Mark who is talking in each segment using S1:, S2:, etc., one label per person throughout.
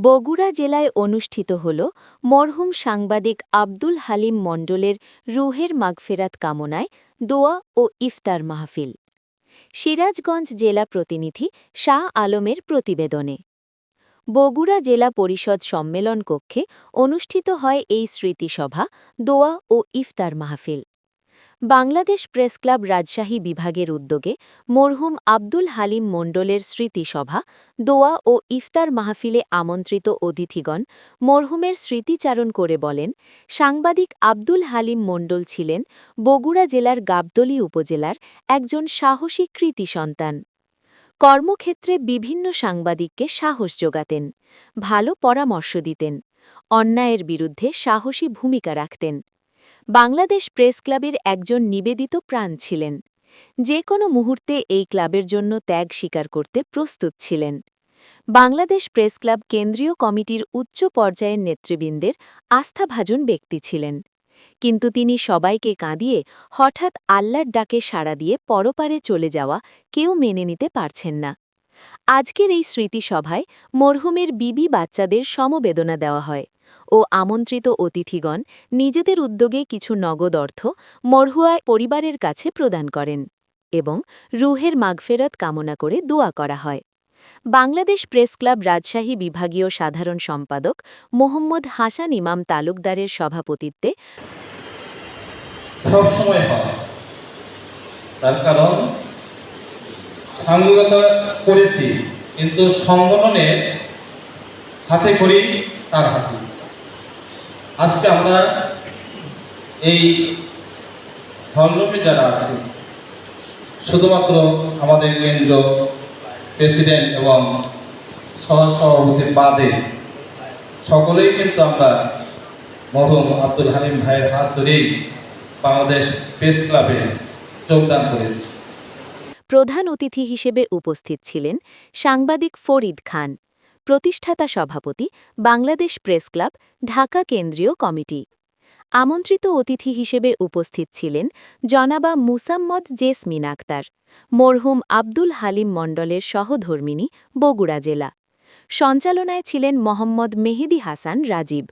S1: বগুড়া জেলায় অনুষ্ঠিত হল মরহুম সাংবাদিক আব্দুল হালিম মণ্ডলের রুহের মাগফেরাত কামনায় দোয়া ও ইফতার মাহফিল। সিরাজগঞ্জ জেলা প্রতিনিধি শাহ আলমের প্রতিবেদনে। বগুড়া জেলা পরিষদ সম্মেলন কক্ষে অনুষ্ঠিত হয় এই স্মৃতিসভা, দোয়া ও ইফতার মাহফিল। বাংলাদেশ প্রেসক্লাব রাজশাহী বিভাগের উদ্যোগে মরহুম আব্দুল হালিম মণ্ডলের স্মৃতিসভা, দোয়া ও ইফতার মাহফিলে আমন্ত্রিত অতিথিগণ মরহুমের স্মৃতিচারণ করে বলেন, সাংবাদিক আব্দুল হালিম মণ্ডল ছিলেন বগুড়া জেলার গাবতলী উপজেলার একজন সাহসী কৃতি সন্তান। কর্মক্ষেত্রে বিভিন্ন সাংবাদিককে সাহস যোগাতেন, ভালো পরামর্শ দিতেন, অন্যায়ের বিরুদ্ধে সাহসী ভূমিকা রাখতেন। বাংলাদেশ প্রেস ক্লাবের একজন নিবেদিত প্রাণ ছিলেন, যে কোনো মুহূর্তে এই ক্লাবের জন্য ত্যাগ স্বীকার করতে প্রস্তুত ছিলেন। বাংলাদেশ প্রেস ক্লাব কেন্দ্রীয় কমিটির উচ্চ পর্যায়ের নেতৃবৃন্দের আস্থাভাজন ব্যক্তি ছিলেন, কিন্তু তিনি সবাইকে কাঁদিয়ে হঠাৎ আল্লাহর ডাকে সাড়া দিয়ে পরপারে চলে যাওয়া কেউ মেনে নিতে পারছেন না। আজকের এই স্মৃতিসভায় মরহুমের বিবি বাচ্চাদের সমবেদনা দেওয়া হয় ও আমন্ত্রিত অতিথিগণ নিজেদের উদ্যোগে কিছু নগদ অর্থ মরহুয়া পরিবারের কাছে প্রদান করেন এবং রুহের মাগফেরত কামনা করে দোয়া করা হয়। বাংলাদেশ প্রেস ক্লাব রাজশাহী বিভাগীয় সাধারণ সম্পাদক মোহাম্মদ হাসান ইমাম তালুকদারের সভাপতিত্বে
S2: সবসময় হয়, তার কারণ সাংবাদিকতা করেছি, কিন্তু সংগঠনে হাতে করি তার হাতে। আজকে আমরা এই হলরুমে যারা আছি, শুধুমাত্র আমাদের কেন্দ্র প্রেসিডেন্ট এবং সহসভাপতির বাদে সকলেই কিন্তু আমরা মরহুম আব্দুল হালিম ভাইয়ের হাত ধরেই বাংলাদেশ প্রেস ক্লাবে যোগদান করেছি।
S1: প্রধান অতিথি হিসেবে উপস্থিত ছিলেন সাংবাদিক ফরিদ খান, প্রতিষ্ঠাতা সভাপতি, বাংলাদেশ প্রেস ক্লাব, ঢাকা কেন্দ্রীয় কমিটি। আমন্ত্রিত অতিথি হিসেবে উপস্থিত ছিলেন জনাবা মুসাম্মদ জেসমিন আক্তার, মরহুম আব্দুল হালিম মণ্ডলের সহধর্মিণী, বগুড়া জেলা। সঞ্চালনায় ছিলেন মোহাম্মদ মেহেদি হাসান রাজীব,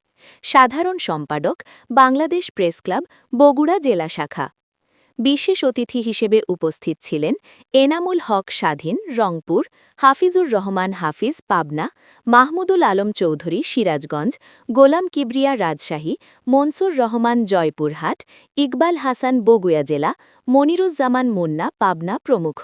S1: সাধারণ সম্পাদক, বাংলাদেশ প্রেস ক্লাব, বগুড়া জেলা শাখা। বিশেষ অতিথি হিসেবে উপস্থিত ছিলেন এনামুল হক স্বাধীন, রংপুর, হাফিজুর রহমান হাফিজ, পাবনা, মাহমুদুল আলম চৌধুরী, সিরাজগঞ্জ, গোলাম কিবরিয়া, রাজশাহী, মনসুর রহমান, জয়পুরহাট, ইকবাল হাসান, বগুড়া জেলা, মনিরুজ্জামান মুন্না, পাবনা প্রমুখ।